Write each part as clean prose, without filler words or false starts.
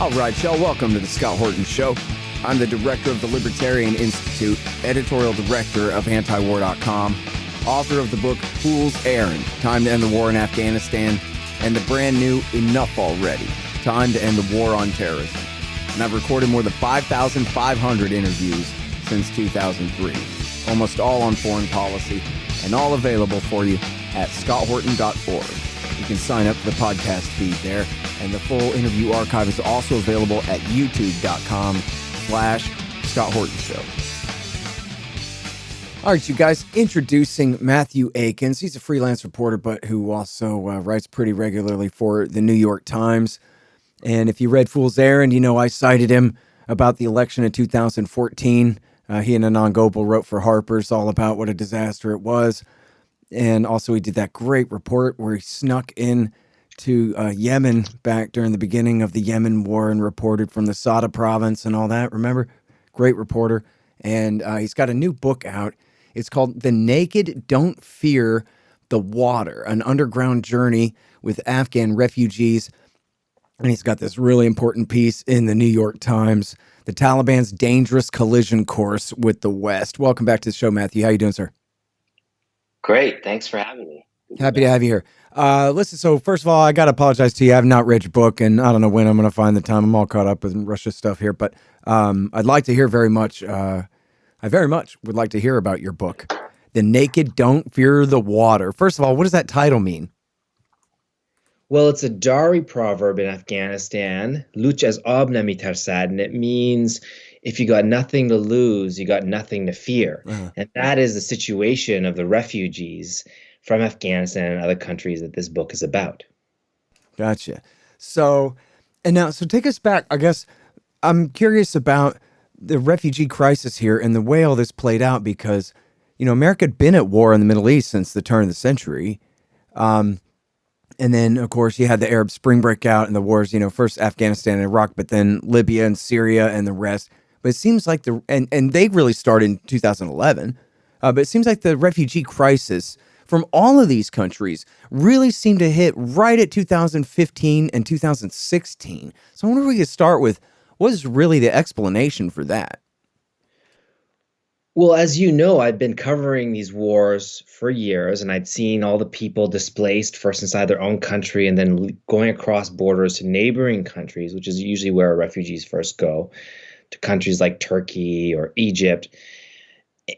All right, y'all, welcome to the Scott Horton Show. I'm the director of the Libertarian Institute, editorial director of antiwar.com, author of the book Fool's Errand, Time to End the War in Afghanistan, and the brand new Enough Already, Time to End the War on Terrorism. And I've recorded more than 5,500 interviews since 2003, almost all on foreign policy, and all available for you at scotthorton.org. You can sign up for the podcast feed there, and the full interview archive is also available at youtube.com/Scott Horton Show. All right, you guys, introducing Matthieu Aikins. He's a freelance reporter, but who also writes pretty regularly for the New York Times. And if you read Fool's Errand, you know I cited him about the election in 2014. He and Anand Gopal wrote for Harper's all about what a disaster it was. And also he did that great report where he snuck in to Yemen back during the beginning of the Yemen war and reported from the Sada province and all that. Remember? Great reporter. And he's got a new book out. It's called The Naked Don't Fear the Water, an underground journey with Afghan refugees. And he's got this really important piece in the New York Times, The Taliban's Dangerous Collision Course with the West. Welcome back to the show, Matthieu. How you doing, sir? Great. Thanks for having me. Happy to have you here. Listen, so first of all, I got to apologize to you. I have not read your book, and I don't know when I'm going to find the time. I'm all caught up with Russia stuff here, but I'd like to hear very much. I very much would like to hear about your book, The Naked Don't Fear the Water. First of all, what does that title mean? Well, it's a Dari proverb in Afghanistan, Luch az ab namitarsad, and it means if you got nothing to lose, you got nothing to fear. Uh-huh. And that is the situation of the refugees from Afghanistan and other countries that this book is about. Gotcha. So take us back. I guess I'm curious about the refugee crisis here and the way all this played out because, you know, America had been at war in the Middle East since the turn of the century. And then, of course, you had the Arab Spring breakout and the wars, you know, first Afghanistan and Iraq, but then Libya and Syria and the rest. But it seems like and they really started in 2011, but it seems like the refugee crisis from all of these countries really seemed to hit right at 2015 and 2016. So I wonder if we could start with what is really the explanation for that? Well, as you know, I've been covering these wars for years, and I'd seen all the people displaced first inside their own country and then going across borders to neighboring countries, which is usually where refugees first go, to countries like Turkey or Egypt.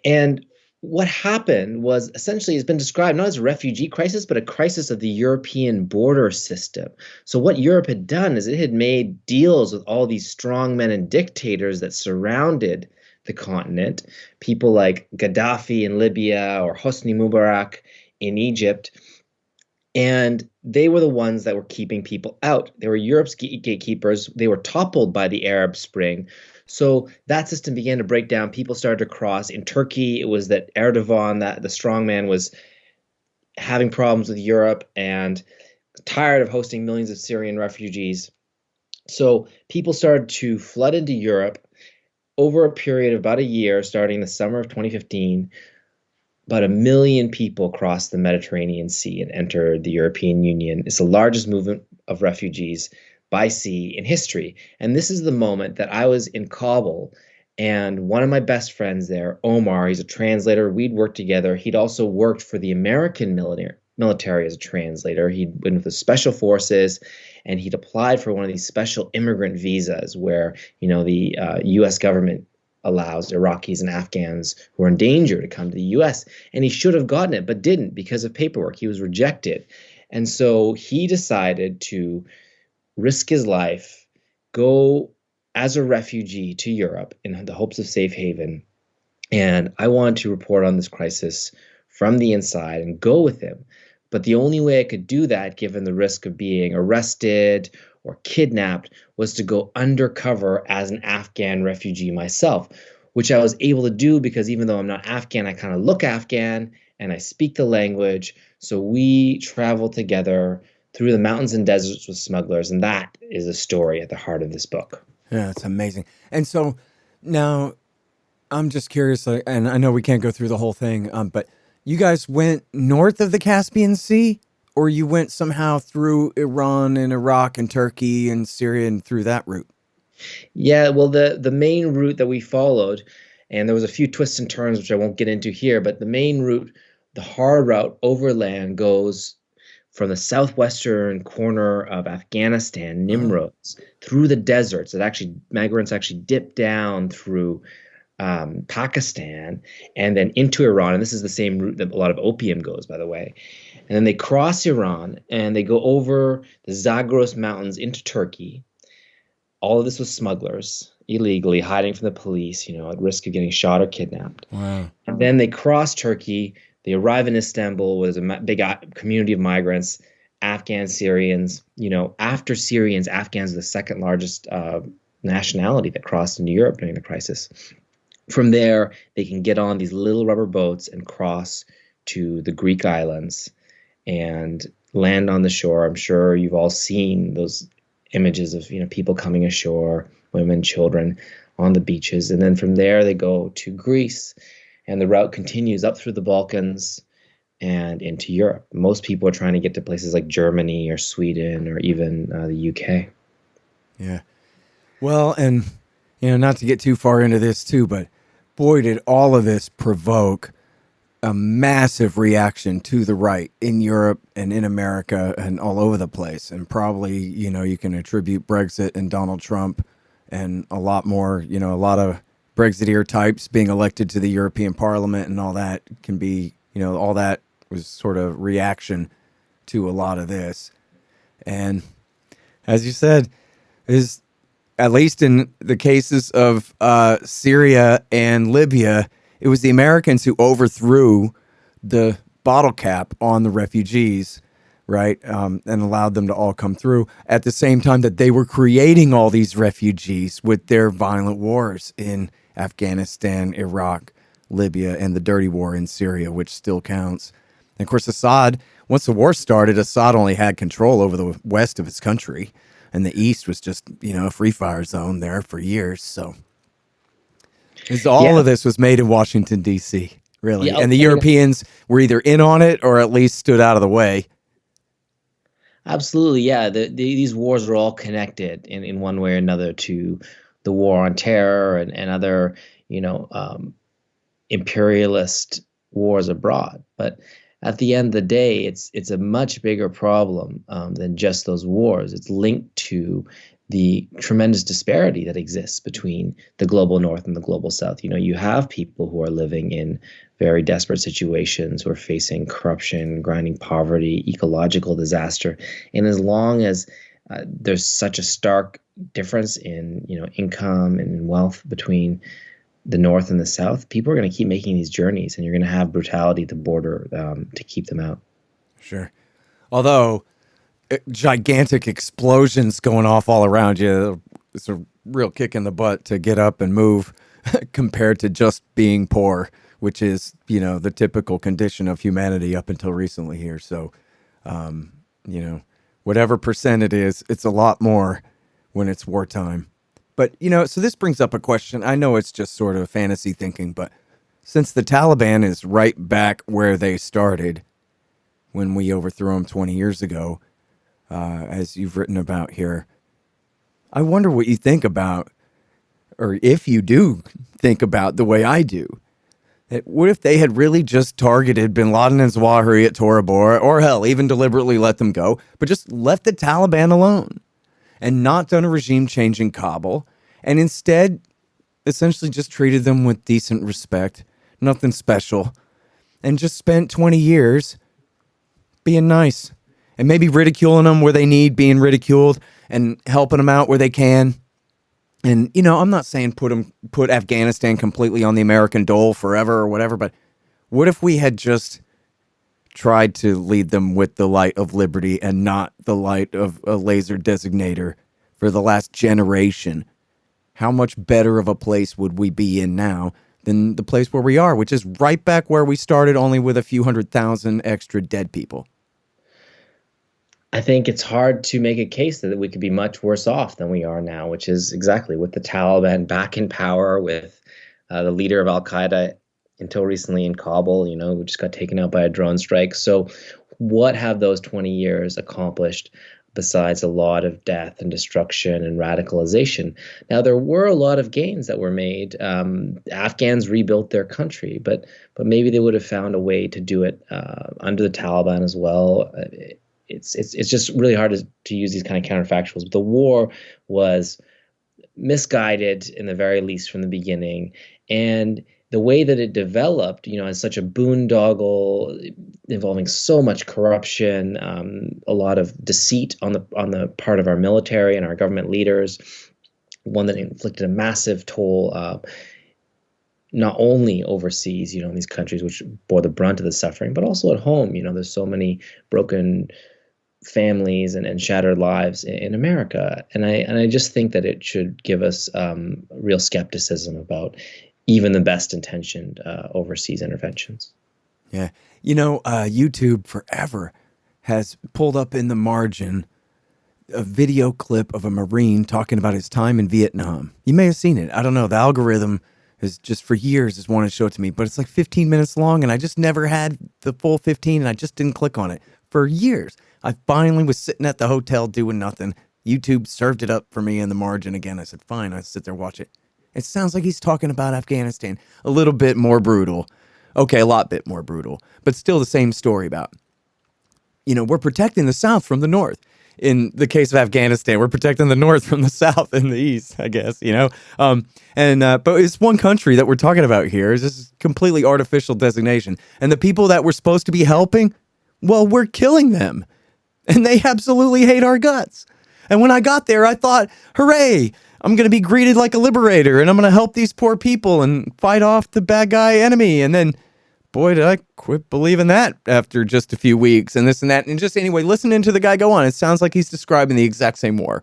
And what happened was essentially it's been described not as a refugee crisis, but a crisis of the European border system. So what Europe had done is it had made deals with all these strongmen and dictators that surrounded the continent, people like Gaddafi in Libya or Hosni Mubarak in Egypt. And they were the ones that were keeping people out. They were Europe's gatekeepers. They were toppled by the Arab Spring. So that system began to break down. People started to cross. In Turkey, it was that Erdogan, that the strongman, was having problems with Europe and tired of hosting millions of Syrian refugees. So people started to flood into Europe over a period of about a year, starting the summer of 2015. About 1 million people crossed the Mediterranean Sea and entered the European Union. It's the largest movement of refugees by sea in history. And this is the moment that I was in Kabul, and one of my best friends there, Omar, he's a translator. We'd worked together. He'd also worked for the American military as a translator. He'd been with the special forces, and he'd applied for one of these special immigrant visas where, you know, the U.S. government allows Iraqis and Afghans who are in danger to come to the U.S. And he should have gotten it, but didn't because of paperwork. He was rejected. And so he decided to risk his life, go as a refugee to Europe in the hopes of safe haven. And I wanted to report on this crisis from the inside and go with him. But the only way I could do that, given the risk of being arrested or kidnapped, was to go undercover as an Afghan refugee myself, which I was able to do because even though I'm not Afghan, I kind of look Afghan and I speak the language. So we traveled together through the mountains and deserts with smugglers, and that is the story at the heart of this book. Yeah, it's amazing. And so now I'm just curious, and I know we can't go through the whole thing, but you guys went north of the Caspian Sea, or you went somehow through Iran and Iraq and Turkey and Syria and through that route? Yeah, well, the main route that we followed, and there was a few twists and turns which I won't get into here, but the main route, the hard route overland, goes from the southwestern corner of Afghanistan, Oh, Nimrods, through the deserts. That actually migrants actually dip down through Pakistan and then into Iran. And this is the same route that a lot of opium goes, by the way. And then they cross Iran and they go over the Zagros Mountains into Turkey. All of this was smugglers, illegally hiding from the police, at risk of getting shot or kidnapped. wow. And then they cross Turkey. They arrive in Istanbul, was a big community of migrants, Afghans, Syrians. After Syrians, Afghans are the second largest nationality that crossed into Europe during the crisis. From there, they can get on these little rubber boats and cross to the Greek islands and land on the shore. I'm sure you've all seen those images of people coming ashore, women, children on the beaches, and then from there they go to Greece, and the route continues up through the Balkans and into Europe. Most people are trying to get to places like Germany or Sweden or even the UK. Yeah. Well, and not to get too far into this too, but boy, did all of this provoke a massive reaction to the right in Europe and in America and all over the place. And probably, you can attribute Brexit and Donald Trump and a lot more, a lot of Brexiteer types being elected to the European Parliament and all that can be, all that was sort of reaction to a lot of this. And as you said, is at least in the cases of Syria and Libya, it was the Americans who overthrew the bottle cap on the refugees, right, and allowed them to all come through at the same time that they were creating all these refugees with their violent wars in Afghanistan, Iraq, Libya, and the dirty war in Syria, which still counts. And of course, Assad, once the war started, Assad only had control over the west of his country, and the east was just, a free fire zone there for years. So all Yeah, of this was made in Washington, D.C., really. yeah. And the I mean, Europeans were either in on it or at least stood out of the way. absolutely. Yeah, these wars are all connected in one way or another to the war on terror and other, imperialist wars abroad. But at the end of the day, it's a much bigger problem than just those wars. It's linked to the tremendous disparity that exists between the global north and the global south. You have people who are living in very desperate situations, who are facing corruption, grinding poverty, ecological disaster. And as long as there's such a stark difference in income and wealth between the North and the South, people are going to keep making these journeys, and you're going to have brutality at the border to keep them out. Sure. Although gigantic explosions going off all around you, it's a real kick in the butt to get up and move compared to just being poor, which is, the typical condition of humanity up until recently here. So, whatever percent it is, it's a lot more when it's wartime. But, so this brings up a question. I know it's just sort of fantasy thinking, but since the Taliban is right back where they started when we overthrew them 20 years ago, as you've written about here, I wonder what you think about, or if you do think about the way I do. What if they had really just targeted bin Laden and Zawahiri at Tora Bora, or hell, even deliberately let them go, but just left the Taliban alone? And not done a regime change in Kabul, and instead essentially just treated them with decent respect, nothing special, and just spent 20 years being nice and maybe ridiculing them where they need being ridiculed and helping them out where they can. And, I'm not saying put Afghanistan completely on the American dole forever or whatever, but what if we had just tried to lead them with the light of liberty and not the light of a laser designator for the last generation? How much better of a place would we be in now than the place where we are, which is right back where we started, only with a few 100,000 extra dead people? I think it's hard to make a case that we could be much worse off than we are now, which is exactly with the Taliban back in power, with the leader of Al Qaeda until recently in Kabul, who just got taken out by a drone strike. So, what have those 20 years accomplished besides a lot of death and destruction and radicalization. Now, there were a lot of gains that were made. Afghans rebuilt their country, but maybe they would have found a way to do it under the Taliban as well. It's just really hard to use these kind of counterfactuals. But the war was misguided in the very least from the beginning, and the way that it developed, as such a boondoggle involving so much corruption, a lot of deceit on the part of our military and our government leaders, one that inflicted a massive toll, not only overseas, in these countries which bore the brunt of the suffering, but also at home. There's so many broken families and shattered lives in America, and I just think that it should give us real skepticism about even the best intentioned overseas interventions. Yeah. YouTube forever has pulled up in the margin a video clip of a Marine talking about his time in Vietnam. You may have seen it. I don't know. The algorithm has just for years has wanted to show it to me, but it's like 15 minutes long, and I just never had the full 15, and I just didn't click on it for years. I finally was sitting at the hotel doing nothing. YouTube served it up for me in the margin again. I said, fine, I sit there, watch it. It sounds like he's talking about Afghanistan. A little bit more brutal. Okay, a lot bit more brutal. But still the same story about, we're protecting the South from the North. In the case of Afghanistan, we're protecting the North from the South and the East, I guess, but it's one country that we're talking about here. It's this completely artificial designation. And the people that we're supposed to be helping, well, we're killing them. And they absolutely hate our guts. And when I got there, I thought, hooray, I'm going to be greeted like a liberator, and I'm going to help these poor people and fight off the bad guy enemy. And then, boy, did I quit believing that after just a few weeks and this and that. And just anyway, listening to the guy go on, it sounds like he's describing the exact same war.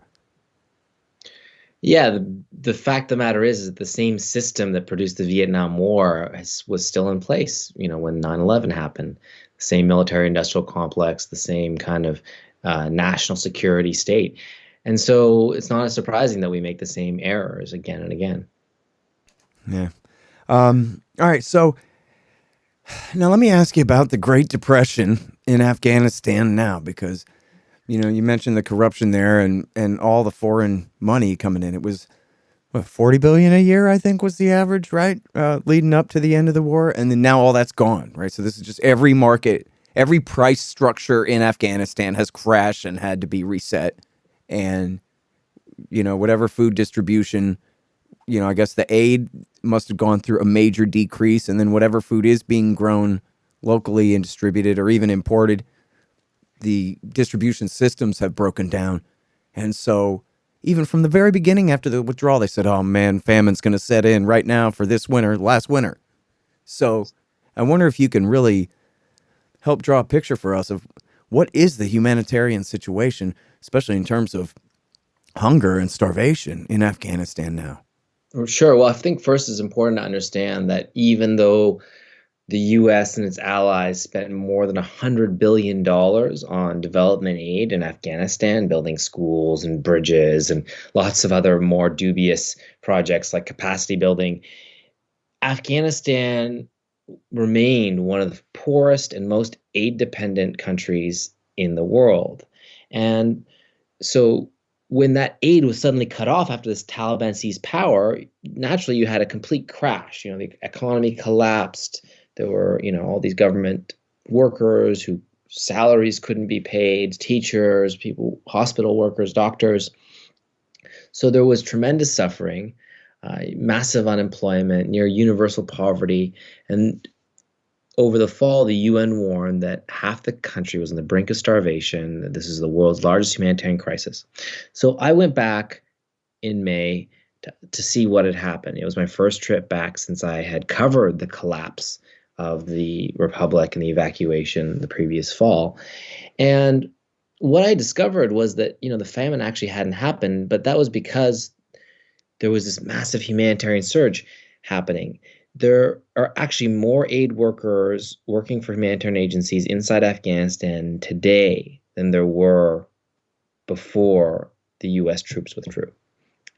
Yeah, the fact of the matter is that the same system that produced the Vietnam War was still in place, when 9/11 happened. The same military-industrial complex, the same kind of national security state. And so it's not as surprising that we make the same errors again and again. Yeah. All right. So now let me ask you about the Great Depression in Afghanistan now, because, you mentioned the corruption there and all the foreign money coming in. It was, what, $40 billion a year, I think was the average, right? Leading up to the end of the war. And then now all that's gone, right? So this is just every market, every price structure in Afghanistan has crashed and had to be reset. And, whatever food distribution, I guess the aid must have gone through a major decrease. And then whatever food is being grown locally and distributed or even imported, the distribution systems have broken down. And so even from the very beginning after the withdrawal, they said, oh man, famine's going to set in right now for this winter, last winter. So I wonder if you can really help draw a picture for us of what is the humanitarian situation, especially in terms of hunger and starvation in Afghanistan now. Sure. Well, I think first it's important to understand that even though the U.S. and its allies spent more than $100 billion on development aid in Afghanistan, building schools and bridges and lots of other more dubious projects like capacity building, Afghanistan remained one of the poorest and most aid-dependent countries in the world. And so when that aid was suddenly cut off after this Taliban seized power, naturally you had a complete crash. The economy collapsed. There were, all these government workers whose salaries couldn't be paid, teachers, people, hospital workers, doctors. So there was tremendous suffering, massive unemployment, near universal poverty. And over the fall, the UN warned that half the country was on the brink of starvation, that this is the world's largest humanitarian crisis. So I went back in May to see what had happened. It was my first trip back since I had covered the collapse of the republic and the evacuation the previous fall. And what I discovered was that, the famine actually hadn't happened, but that was because there was this massive humanitarian surge happening. There are actually more aid workers working for humanitarian agencies inside Afghanistan today than there were before the U.S. troops withdrew.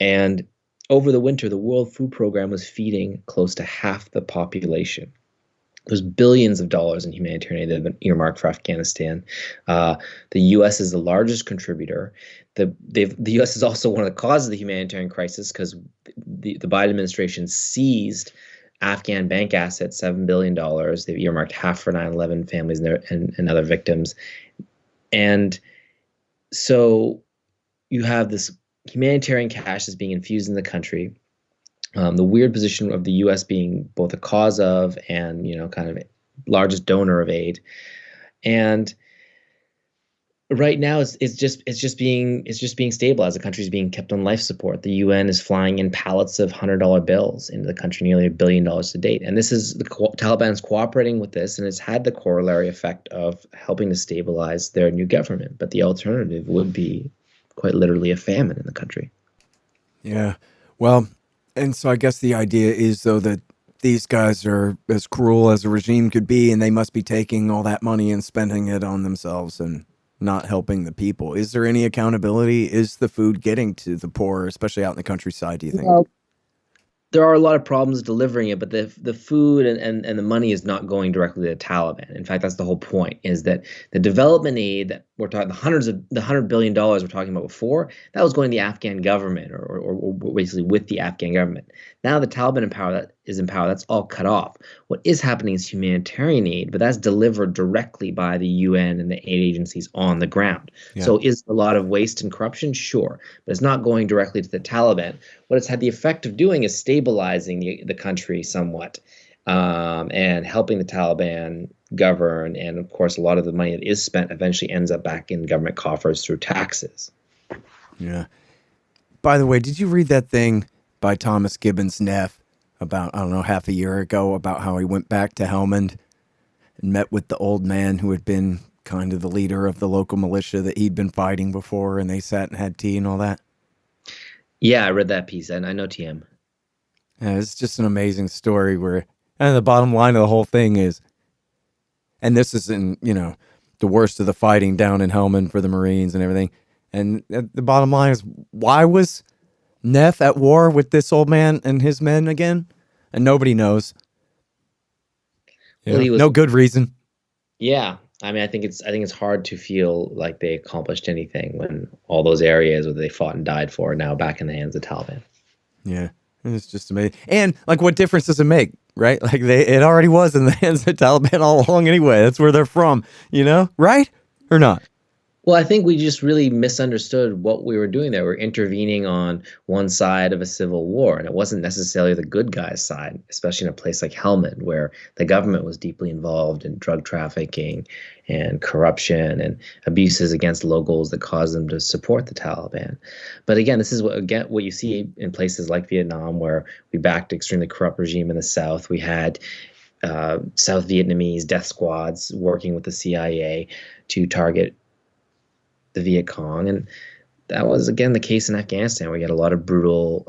And over the winter, the World Food Program was feeding close to half the population. There's billions of dollars in humanitarian aid that have been earmarked for Afghanistan. The U.S. is the largest contributor. The U.S. is also one of the causes of the humanitarian crisis because the Biden administration seized Afghan bank assets, $7 billion. They've earmarked half for 9/11 families and other victims. And so you have this humanitarian cash that's being infused in the country. The weird position of the U.S. being both a cause of and kind of largest donor of aid, and right now it's just being stabilized. The country's being kept on life support. The UN is flying in pallets of $100 bills into the country, nearly $1 billion to date. And this is the Taliban's cooperating with this, and it's had the corollary effect of helping to stabilize their new government. But the alternative would be quite literally a famine in the country. Yeah, well, and so I guess the idea is though that these guys are as cruel as a regime could be, and they must be taking all that money and spending it on themselves and not helping the people. Is there any accountability? Is the food getting to the poor, especially out in the countryside, do you think? Well, there are a lot of problems delivering it, but the food and the money is not going directly to the Taliban. In fact, that's the whole point, is that the development aid that we're talking, the $100 billion we're talking about before, that was going to the Afghan government or basically with the Afghan government. Now the Taliban is in power, that's all cut off. What is happening is humanitarian aid, but that's delivered directly by the UN and the aid agencies on the ground. Yeah. So is a lot of waste and corruption? Sure, but it's not going directly to the Taliban. What it's had the effect of doing is stabilizing the country somewhat, and helping the Taliban govern. And of course, a lot of the money that is spent eventually ends up back in government coffers through taxes. Yeah. By the way, did you read that thing by Thomas Gibbons Neff about, I don't know, half a year ago about how he went back to Helmand and met with the old man who had been kind of the leader of the local militia that he'd been fighting before, and they sat and had tea and all that? Yeah, I read that piece, and I know TM. Yeah, it's just an amazing story where, and the bottom line of the whole thing is, and this is in, the worst of the fighting down in Helmand for the Marines and everything, and the bottom line is, why was Neff at war with this old man and his men again? And nobody knows. Well, no good reason. Yeah. I mean, I think it's hard to feel like they accomplished anything when all those areas that they fought and died for are now back in the hands of the Taliban. Yeah, it's just amazing. And like, what difference does it make, right? Like, it already was in the hands of the Taliban all along anyway. That's where they're from, right? Or not? Well, I think we just really misunderstood what we were doing there. We're intervening on one side of a civil war, and it wasn't necessarily the good guys' side, especially in a place like Helmand, where the government was deeply involved in drug trafficking and corruption and abuses against locals that caused them to support the Taliban. But again, this is what you see in places like Vietnam, where we backed an extremely corrupt regime in the South. We had South Vietnamese death squads working with the CIA to target the Viet Cong, and that was again the case in Afghanistan, where you had a lot of brutal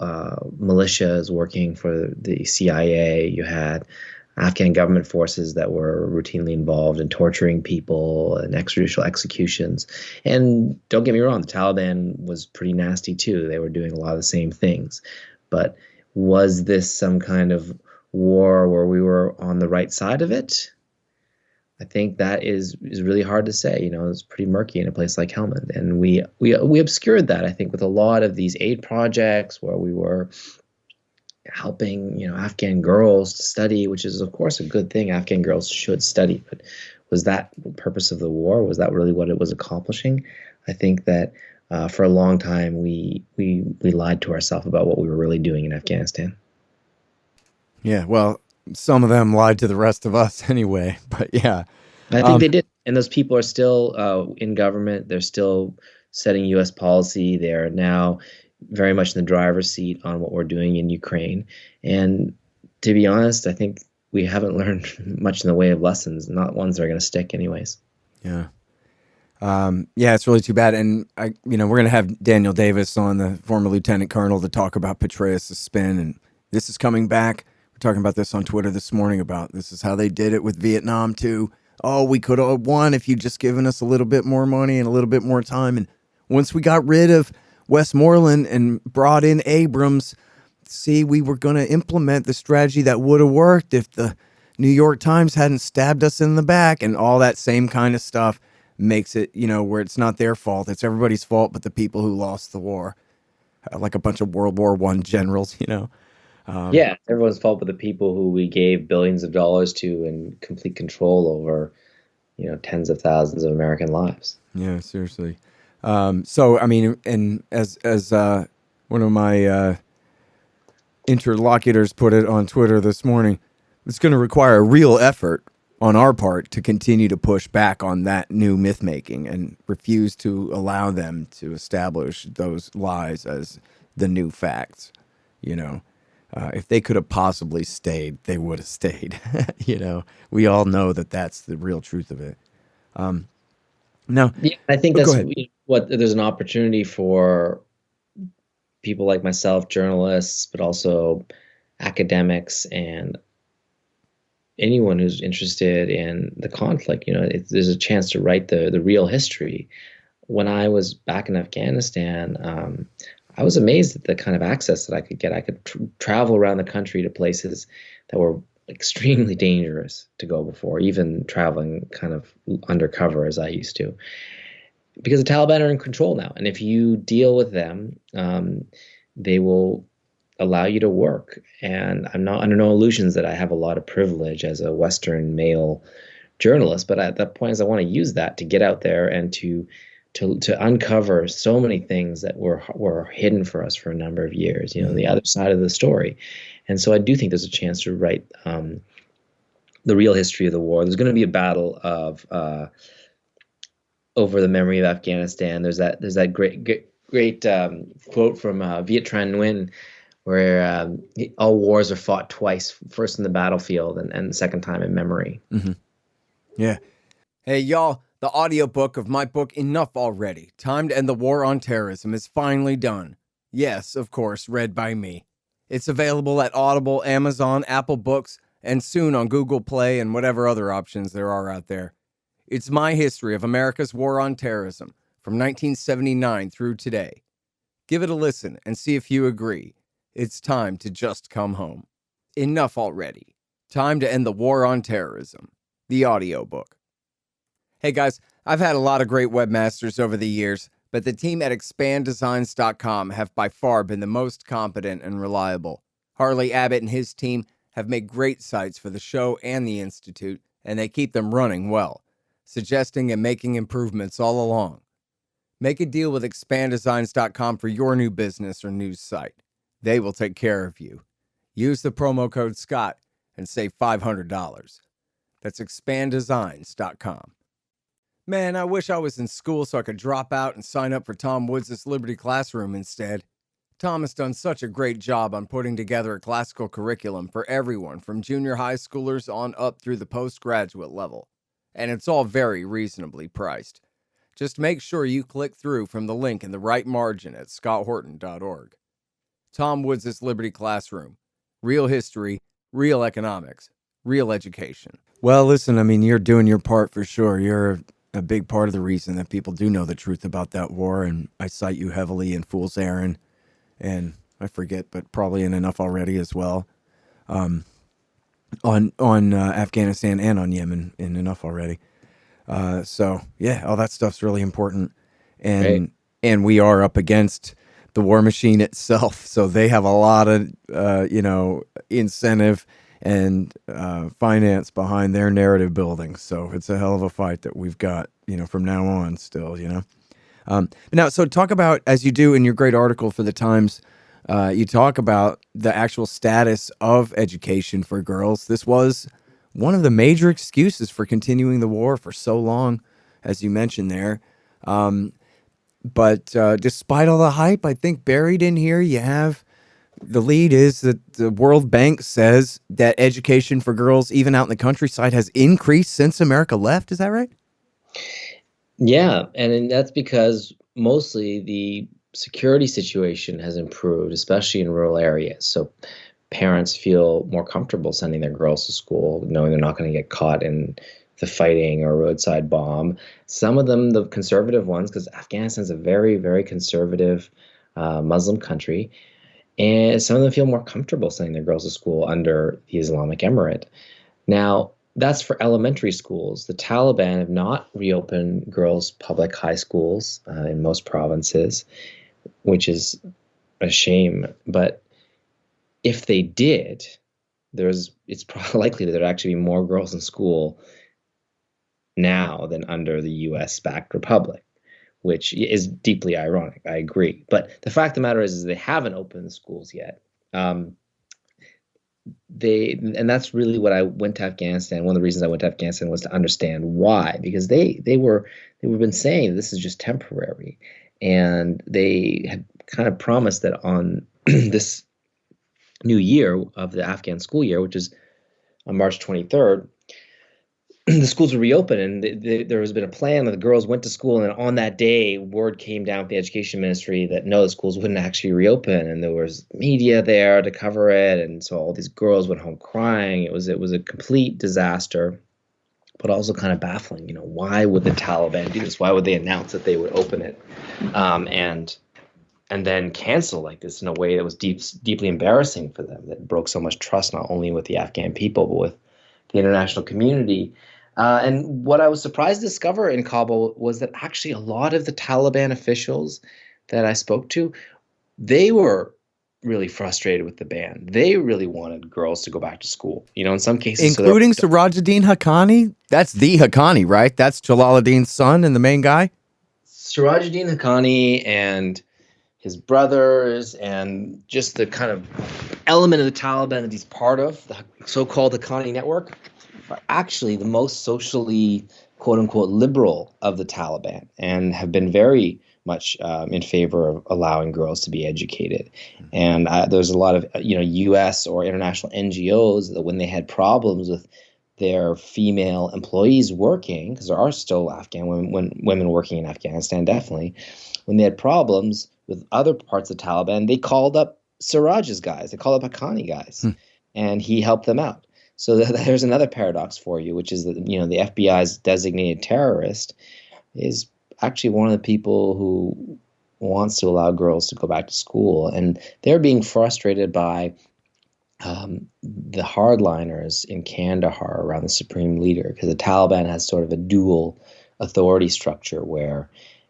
militias working for the CIA. You had Afghan government forces that were routinely involved in torturing people and extrajudicial executions. And don't get me wrong, the Taliban was pretty nasty too. They were doing a lot of the same things. But was this some kind of war where we were on the right side of it? I think that is really hard to say. It's pretty murky in a place like Helmand, and we obscured that, I think, with a lot of these aid projects where we were helping Afghan girls to study, which is of course a good thing. Afghan girls should study, but was that the purpose of the war? Was that really what it was accomplishing? I think that for a long time we lied to ourselves about what we were really doing in Afghanistan. Yeah, well, some of them lied to the rest of us anyway, but yeah. I think they did. And those people are still in government. They're still setting U.S. policy. They're now very much in the driver's seat on what we're doing in Ukraine. And to be honest, I think we haven't learned much in the way of lessons, not ones that are going to stick anyways. Yeah. Yeah, it's really too bad. And we're going to have Daniel Davis on, the former lieutenant colonel, to talk about Petraeus' spin. And this is coming back. Talking about this on Twitter this morning, about this is how they did it with Vietnam too. Oh, we could have won if you'd just given us a little bit more money and a little bit more time. And once we got rid of Westmoreland and brought in Abrams, we were going to implement the strategy that would have worked if the New York Times hadn't stabbed us in the back, and all that same kind of stuff makes it, where it's not their fault. It's everybody's fault but the people who lost the war. Like a bunch of World War I generals. Yeah, it's everyone's fault, but the people who we gave billions of dollars to and complete control over, tens of thousands of American lives. Yeah, seriously. So, I mean, and as one of my interlocutors put it on Twitter this morning, it's going to require a real effort on our part to continue to push back on that new myth making and refuse to allow them to establish those lies as the new facts. If they could have possibly stayed, they would have stayed. We all know that that's the real truth of it. Now, yeah, I think go that's ahead. what there's an opportunity for people like myself, journalists, but also academics and anyone who's interested in the conflict. There's a chance to write the real history. When I was back in Afghanistan, I was amazed at the kind of access that I could get. I could travel around the country to places that were extremely dangerous to go before, even traveling kind of undercover as I used to. Because the Taliban are in control now. And if you deal with them, they will allow you to work. And I'm not under no illusions that I have a lot of privilege as a Western male journalist. But at that point, is I want to use that to get out there and to uncover so many things that were hidden for us for a number of years, the other side of the story. And so I do think there's a chance to write the real history of the war. There's going to be a battle of over the memory of Afghanistan. There's that great quote from Viet Thanh Nguyen, where all wars are fought twice, first in the battlefield and the second time in memory. Mm-hmm. Yeah. Hey, y'all. The audiobook of my book, Enough Already, Time to End the War on Terrorism, is finally done. Yes, of course, read by me. It's available at Audible, Amazon, Apple Books, and soon on Google Play and whatever other options there are out there. It's my history of America's war on terrorism from 1979 through today. Give it a listen and see if you agree. It's time to just come home. Enough Already. Time to End the War on Terrorism. The audiobook. Hey guys, I've had a lot of great webmasters over the years, but the team at expanddesigns.com have by far been the most competent and reliable. Harley Abbott and his team have made great sites for the show and the Institute, and they keep them running well, suggesting and making improvements all along. Make a deal with expanddesigns.com for your new business or news site. They will take care of you. Use the promo code SCOTT and save $500. That's expanddesigns.com. Man, I wish I was in school so I could drop out and sign up for Tom Woods' Liberty Classroom instead. Tom has done such a great job on putting together a classical curriculum for everyone from junior high schoolers on up through the postgraduate level. And it's all very reasonably priced. Just make sure you click through from the link in the right margin at scotthorton.org. Tom Woods' Liberty Classroom. Real history, real economics, real education. Well, listen, I mean, you're doing your part for sure. You're a big part of the reason that people do know the truth about that war, and I cite you heavily in Fool's Errand, and I forget, but probably in Enough Already as well, on Afghanistan and on Yemen in Enough Already. So yeah, all that stuff's really important, and we are up against the war machine itself, so they have a lot of incentive and finance behind their narrative building. So it's a hell of a fight that we've got, from now on still, Now, so talk about, as you do in your great article for the Times, you talk about the actual status of education for girls. This was one of the major excuses for continuing the war for so long, as you mentioned there. But despite all the hype, I think buried in here, you have the lead is that the World Bank says that education for girls, even out in the countryside, has increased since America left. Is that right? Yeah, and that's because mostly the security situation has improved, especially in rural areas. So parents feel more comfortable sending their girls to school, knowing they're not going to get caught in the fighting or roadside bomb. Some of them, the conservative ones, because Afghanistan is a very, very conservative Muslim country, and some of them feel more comfortable sending their girls to school under the Islamic Emirate. Now, that's for elementary schools. The Taliban have not reopened girls' public high schools in most provinces, which is a shame. But if they did, it's probably likely that there'd actually be more girls in school now than under the US-backed republic, which is deeply ironic. I agree. But the fact of the matter is they haven't opened the schools yet. And that's really what I went to Afghanistan. One of the reasons I went to Afghanistan was to understand why, because they were been saying this is just temporary, and they had kind of promised that on this new year of the Afghan school year, which is on March 23rd, the schools would reopen, and there has been a plan that the girls went to school, and on that day, word came down from the education ministry that no, the schools wouldn't actually reopen, and there was media there to cover it, and so all these girls went home crying. It was a complete disaster, but also kind of baffling. Why would the Taliban do this? Why would they announce that they would open it, and then cancel like this in a way that was deeply embarrassing for them, that broke so much trust not only with the Afghan people but with the international community. And what I was surprised to discover in Kabul was that actually a lot of the Taliban officials that I spoke to, they were really frustrated with the ban. They really wanted girls to go back to school, in some cases. Including Sirajuddin Haqqani? That's the Haqqani, right? That's Jalaluddin's son and the main guy? Sirajuddin Haqqani and his brothers, and just the kind of element of the Taliban that he's part of, the so-called Haqqani network, are actually the most socially, quote-unquote, liberal of the Taliban, and have been very much in favor of allowing girls to be educated. And there's a lot of U.S. or international NGOs that when they had problems with their female employees working, because there are still Afghan women working in Afghanistan, definitely, when they had problems with other parts of the Taliban, they called up Siraj's guys, they called up Haqqani guys, and he helped them out. So there's another paradox for you, which is that the FBI's designated terrorist is actually one of the people who wants to allow girls to go back to school, and they're being frustrated by the hardliners in Kandahar around the supreme leader, because the Taliban has sort of a dual authority structure where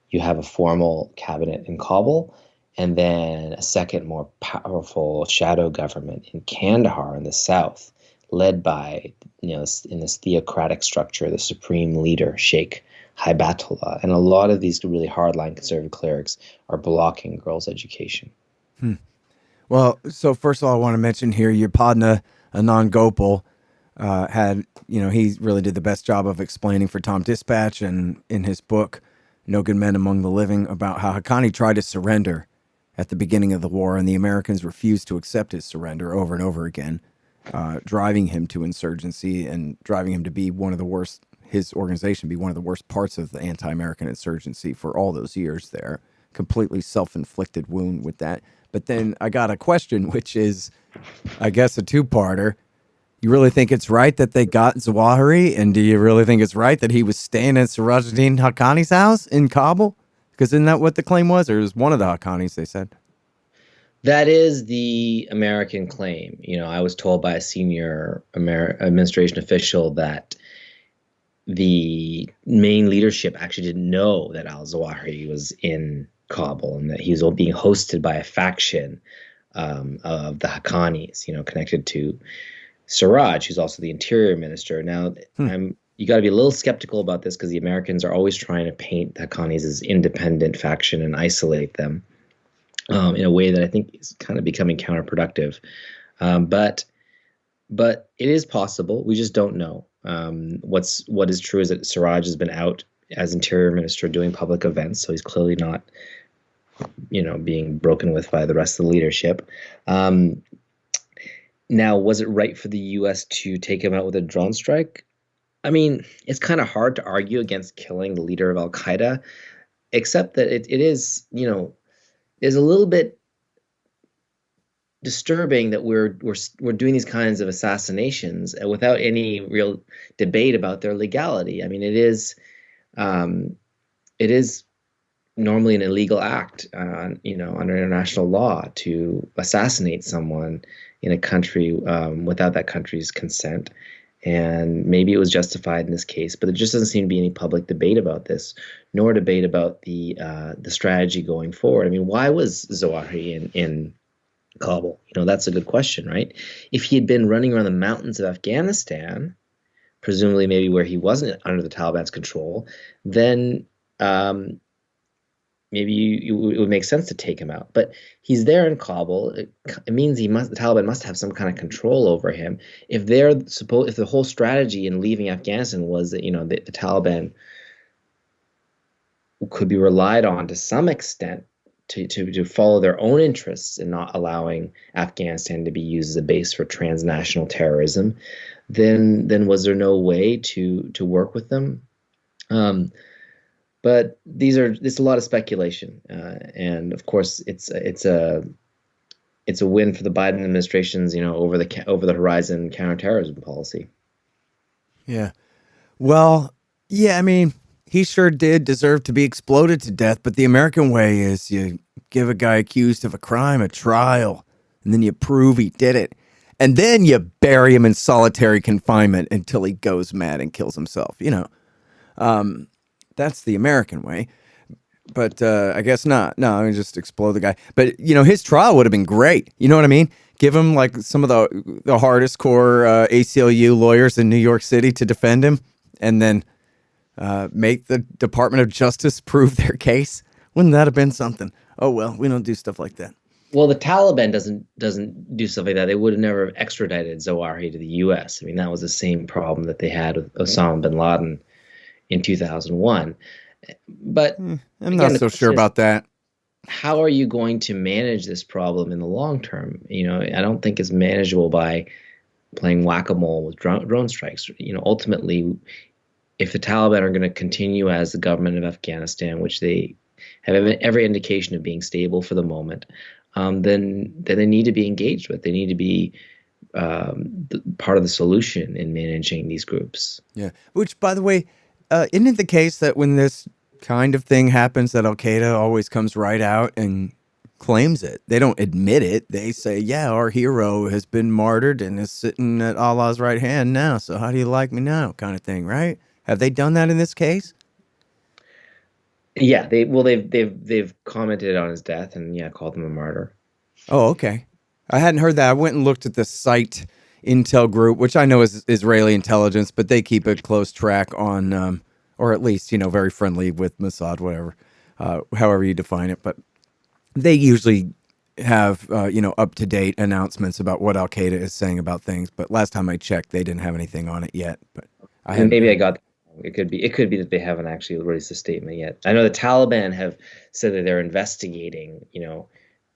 you have a formal cabinet in Kabul and then a second, more powerful shadow government in Kandahar in the south, led by, in this theocratic structure, the supreme leader, Sheikh Haibatullah. And a lot of these really hardline conservative clerics are blocking girls' education. Well, so first of all, I want to mention here, your Padna Anand Gopal had, he really did the best job of explaining for Tom Dispatch and in his book, No Good Men Among the Living, about how Haqqani tried to surrender at the beginning of the war, and the Americans refused to accept his surrender over and over again, driving him to insurgency and driving him to be one of the worst, his organization be one of the worst parts of the anti-American insurgency for all those years there. Completely self-inflicted wound with that. But then I got a question, which is, I guess, a two-parter. You really think it's right that they got Zawahiri? And do you really think it's right that he was staying at Sirajuddin Haqqani's house in Kabul? Because isn't that what the claim was? Or it was one of the Haqqanis, they said? That is the American claim. I was told by a senior administration official that the main leadership actually didn't know that Al-Zawahiri was in Kabul and that he was being hosted by a faction of the Haqqanis, connected to Siraj, who's also the interior minister. Now, you got to be a little skeptical about this because the Americans are always trying to paint the Haqqanis as independent faction and isolate them in a way that I think is kind of becoming counterproductive. But it is possible. We just don't know. What is true is that Siraj has been out as interior minister doing public events, so he's clearly not, being broken with by the rest of the leadership. Now, was it right for the U.S. to take him out with a drone strike? I mean, it's kind of hard to argue against killing the leader of Al-Qaeda, except that it is, is a little bit disturbing that we're doing these kinds of assassinations without any real debate about their legality. I mean, it is normally an illegal act, under international law to assassinate someone in a country without that country's consent. And maybe it was justified in this case, but there just doesn't seem to be any public debate about this, nor debate about the strategy going forward. I mean, why was Zawahiri in Kabul? That's a good question, right? If he had been running around the mountains of Afghanistan, presumably maybe where he wasn't under the Taliban's control, then maybe it would make sense to take him out. But he's there in Kabul. It means the Taliban must have some kind of control over him. If the whole strategy in leaving Afghanistan was that the Taliban could be relied on to some extent to follow their own interests and not allowing Afghanistan to be used as a base for transnational terrorism, then was there no way to work with them? But there's a lot of speculation, and of course it's a win for the Biden administration's over the horizon counterterrorism policy. Yeah. Well, yeah, I mean, he sure did deserve to be exploded to death, but the American way is you give a guy accused of a crime a trial, and then you prove he did it, and then you bury him in solitary confinement until he goes mad and kills himself. That's the American way. But I guess not. No, I mean, just explode the guy. But, his trial would have been great. You know what I mean? Give him like some of the hardest core ACLU lawyers in New York City to defend him, and then make the Department of Justice prove their case. Wouldn't that have been something? Oh, well, we don't do stuff like that. Well, the Taliban doesn't do stuff like that. They would have never extradited Zawahiri to the U.S. I mean, that was the same problem that they had with Osama bin Laden in 2001. But I'm not so sure about that. How are you going to manage this problem in the long term? I don't think it's manageable by playing whack-a-mole with drone strikes. Ultimately, if the Taliban are going to continue as the government of Afghanistan, which they have every indication of being stable for the moment, then they need to be engaged with. They need to be part of the solution in managing these groups. Yeah. Which, by the way, isn't it the case that when this kind of thing happens, that Al-Qaeda always comes right out and claims it? They don't admit it. They say, yeah, our hero has been martyred and is sitting at Allah's right hand now. So how do you like me now? Kind of thing, right? Have they done that in this case? Yeah, they've commented on his death and called him a martyr. Oh, okay. I hadn't heard that. I went and looked at the site Intel Group, which I know is Israeli intelligence, but they keep a close track on, or at least, very friendly with Mossad, whatever, however you define it. But they usually have, up-to-date announcements about what Al-Qaeda is saying about things. But last time I checked, they didn't have anything on it yet. But maybe I got it could be that they haven't actually released a statement yet. I know the Taliban have said that they're investigating,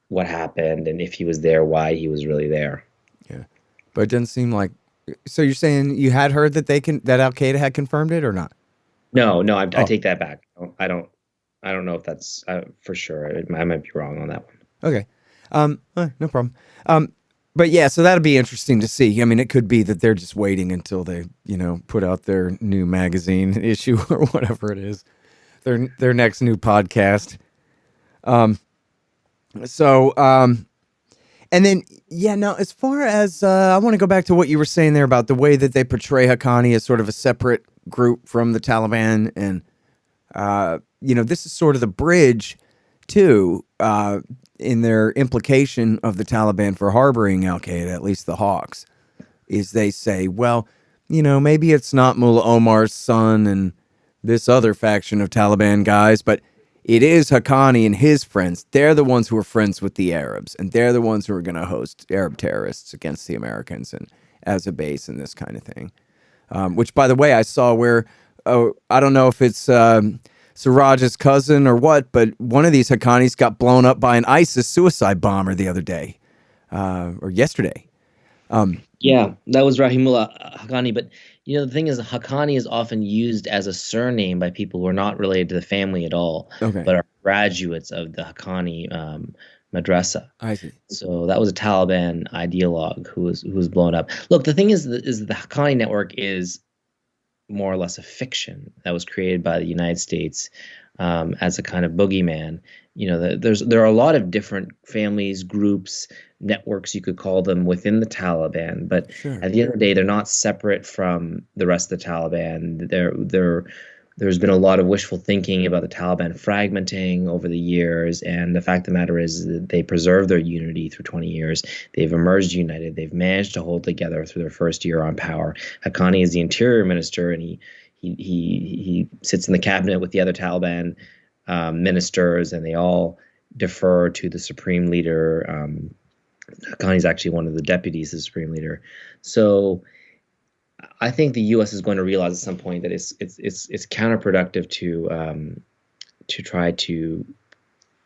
what happened and if he was there, why he was really there. Yeah. But it doesn't seem like. So you're saying you had heard that that Al-Qaeda had confirmed it or not? No, I take that back. I don't know if that's for sure. I might be wrong on that one. Okay, no problem. But yeah, so that'll be interesting to see. I mean, it could be that they're just waiting until they, put out their new magazine issue or whatever it is, their next new podcast. And then, now as far as, I want to go back to what you were saying there about the way that they portray Haqqani as sort of a separate group from the Taliban. And, this is sort of the bridge too, in their implication of the Taliban for harboring Al-Qaeda, at least the Hawks, is they say, well, maybe it's not Mullah Omar's son and this other faction of Taliban guys, but it is Haqqani and his friends. They're the ones who are friends with the Arabs, and they're the ones who are going to host Arab terrorists against the Americans and as a base and this kind of thing. Which, by the way, I saw where, I don't know if it's Siraj's cousin or what, but one of these Haqqanis got blown up by an ISIS suicide bomber the other day, or yesterday. Yeah, that was Rahimullah Haqqani. But, the thing is, Haqqani is often used as a surname by people who are not related to the family at all, but are graduates of the Haqqani madrasa. I see. So that was a Taliban ideologue who was blown up. Look, the thing is the Haqqani network is more or less a fiction that was created by the United States as a kind of boogeyman. There are a lot of different families, groups, networks, you could call them, within the Taliban, but Sure. at the end of the day, they're not separate from the rest of the Taliban. There's been a lot of wishful thinking about the Taliban fragmenting over the years, and the fact of the matter is that they preserved their unity through 20 years. They've emerged united. They've managed to hold together through their first year on power. Haqqani is the interior minister, and he sits in the cabinet with the other Taliban ministers, and they all defer to the supreme leader. Haqqani is actually one of the deputies of the supreme leader. So I think the U.S. is going to realize at some point that it's counterproductive to try to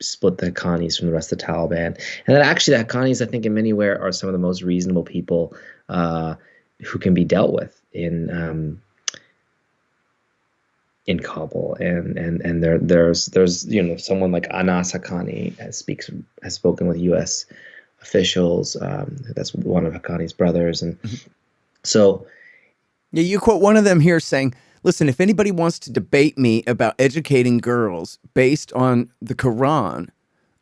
split the Haqqanis from the rest of the Taliban, and that actually the Haqqanis, I think, in many ways are some of the most reasonable people who can be dealt with in Kabul, and there's someone like Anas Haqqani has spoken with U.S. officials. That's one of Haqqani's brothers, and so. Yeah, you quote one of them here saying, listen, if anybody wants to debate me about educating girls based on the Quran,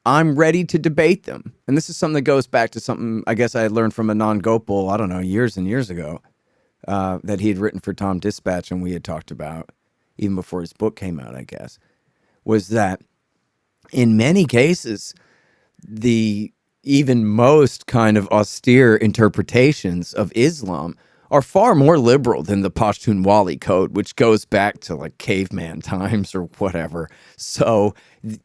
I'm ready to debate them. And this is something that goes back to something I guess I had learned from Anand Gopal, I don't know, years and years ago, that he had written for Tom Dispatch and we had talked about even before his book came out, I guess, was that in many cases, the even most kind of austere interpretations of Islam are far more liberal than the Pashtunwali code, which goes back to like caveman times or whatever. So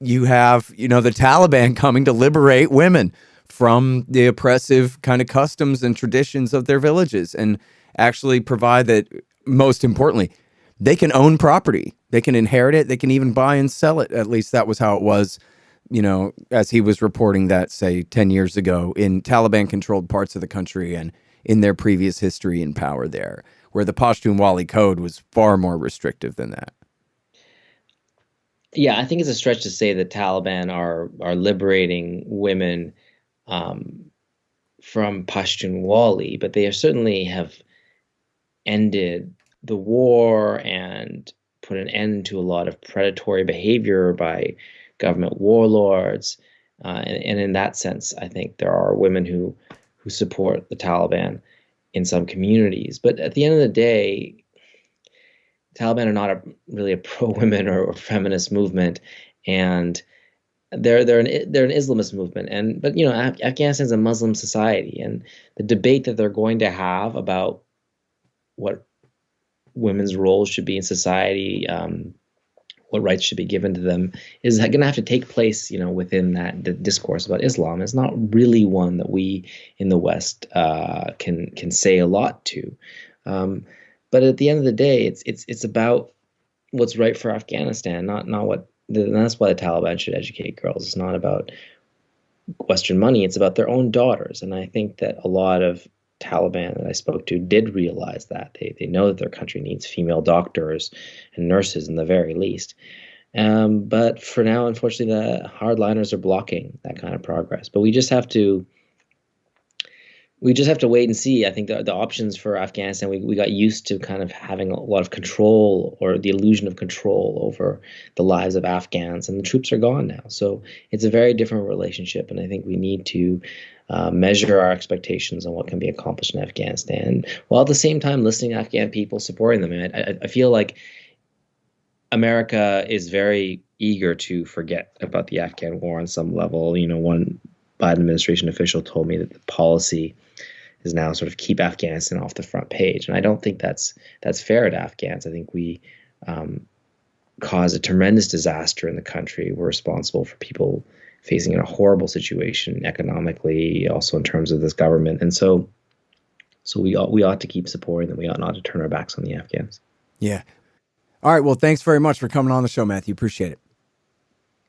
you have, the Taliban coming to liberate women from the oppressive kind of customs and traditions of their villages and actually provide that, most importantly, they can own property. They can inherit it. They can even buy and sell it. At least that was how it was, as he was reporting that, say, 10 years ago in Taliban-controlled parts of the country and in their previous history and power there, where the Pashtunwali code was far more restrictive than that. Yeah, I think it's a stretch to say that Taliban are liberating women from Pashtunwali, but they certainly have ended the war and put an end to a lot of predatory behavior by government warlords. And in that sense, I think there are women who support the Taliban in some communities. But at the end of the day, Taliban are not really a pro-women or feminist movement, and they're an Islamist movement. But Afghanistan's a Muslim society, and the debate that they're going to have about what women's roles should be in society, what rights should be given to them, is going to have to take place, within the discourse about Islam. It's not really one that we in the West can say a lot to. But at the end of the day, it's about what's right for Afghanistan, not what. And that's why the Taliban should educate girls. It's not about Western money. It's about their own daughters. And I think that a lot of Taliban that I spoke to did realize that. They know that their country needs female doctors and nurses in the very least. But for now, unfortunately, the hardliners are blocking that kind of progress. But we just have to wait and see. I think the options for Afghanistan, we got used to kind of having a lot of control, or the illusion of control over the lives of Afghans, and the troops are gone now. So it's a very different relationship, and I think we need to measure our expectations on what can be accomplished in Afghanistan, while at the same time listening to Afghan people, supporting them. And I feel like America is very eager to forget about the Afghan war on some level. One Biden administration official told me that the policy is now sort of keep Afghanistan off the front page, and I don't think that's fair to Afghans. I think we caused a tremendous disaster in the country. We're responsible for people facing in a horrible situation economically, also in terms of this government. And so we ought to keep supporting them. We ought not to turn our backs on the Afghans. Yeah. All right. Well, thanks very much for coming on the show, Matthew. Appreciate it.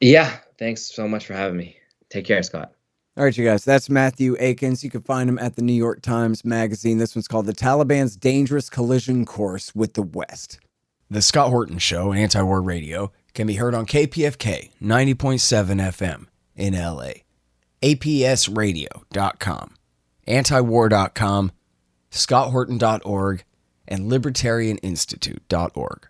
Yeah. Thanks so much for having me. Take care, Scott. All right, you guys. That's Matthieu Aikins. You can find him at the New York Times Magazine. This one's called The Taliban's Dangerous Collision Course with the West. The Scott Horton Show, Anti-War Radio, can be heard on KPFK 90.7 FM in LA, APSradio.com, antiwar.com, scotthorton.org, and libertarianinstitute.org.